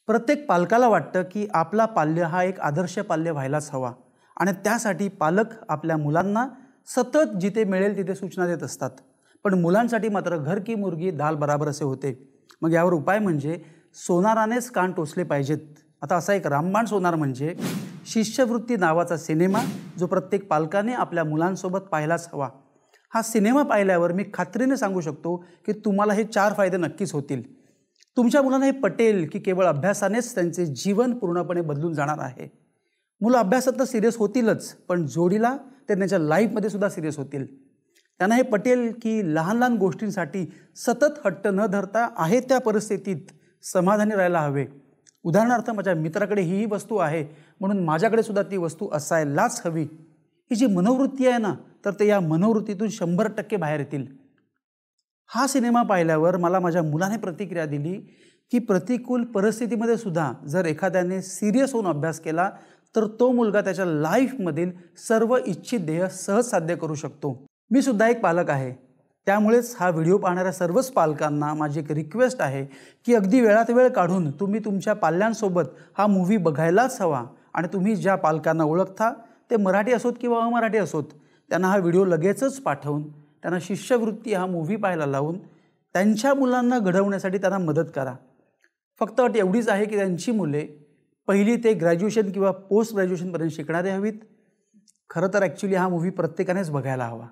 प्रत्येक पालकाला वाटतं की आपला पाल्य हा एक आदर्श पाल्य व्हायलाच हवा आणि त्यासाठी पालक आपल्या मुलांना सतत जिथे मिळेल तिथे सूचना देत असतात। पण मुलांसाठी मात्र घर की मुर्गी दाल बराबर असे होते। मग यावर उपाय म्हणजे सोनारानेच कान टोचले पाहिजेत। आता असा एक रामबाण सोनार म्हणजे शिष्यवृत्ती नावाचा सिनेमा जो प्रत्येक पालकाने आपल्या मुलांसोबत पाहायलाच हवा। हा सिनेमा पाहिल्यावर मी खात्रीने सांगू शकतो की तुम्हाला हे 4 फायदे नक्कीच होतील। तुमच्या मुलांना हे पटेल की केवळ अभ्यासानेच त्यांचे जीवन पूर्णपणे बदलून जाणार आहे। मुलं अभ्यासात तर सिरियस होतीलच, पण जोडीला ते त्यांच्या लाईफमध्ये सुद्धा सिरियस होतील। त्यांना हे पटेल की लहान लहान गोष्टींसाठी सतत हट्ट न धरता आहे त्या परिस्थितीत समाधानी राहायला हवे। उदाहरणार्थ माझ्या मित्राकडे ही वस्तू आहे म्हणून माझ्याकडे सुद्धा ती वस्तू असायलाच हवी। ही जी मनोवृत्ती आहे ना, तर ते या मनोवृत्तीतून 100% बाहेर येतील। हा सिनेमा पाहिल्यावर मला माझ्या मुलाने प्रतिक्रिया दिली की प्रतिकूल परिस्थितीमध्ये सुद्धा जर एखाद्याने सिरियस होऊन अभ्यास केला तर तो मुलगा त्याच्या लाईफमधील सर्व इच्छित ध्येय सहज साध्य करू शकतो। मी सुद्धा एक पालक आहे, त्यामुळेच हा व्हिडिओ पाहणाऱ्या सर्वच पालकांना माझी एक रिक्वेस्ट आहे की अगदी वेळात वेळ काढून तुम्ही तुमच्या पाल्यांसोबत हा मूव्ही बघायलाच हवा। आणि तुम्ही ज्या पालकांना ओळखता ते मराठी असोत किंवा अमराठी असोत, त्यांना हा व्हिडिओ लगेचच पाठवून त्यांना शिष्यवृत्ती हा मूव्ही पाहायला लावून त्यांच्या मुलांना घडवण्यासाठी त्यांना मदत करा। फक्त अट एवढीच आहे की त्यांची मुले पहिली ते ग्रॅज्युएशन किंवा पोस्ट ग्रॅज्युएशनपर्यंत शिकणारे हवीत। खरं तर ॲक्च्युली हा मूव्ही प्रत्येकानेच बघायला हवा।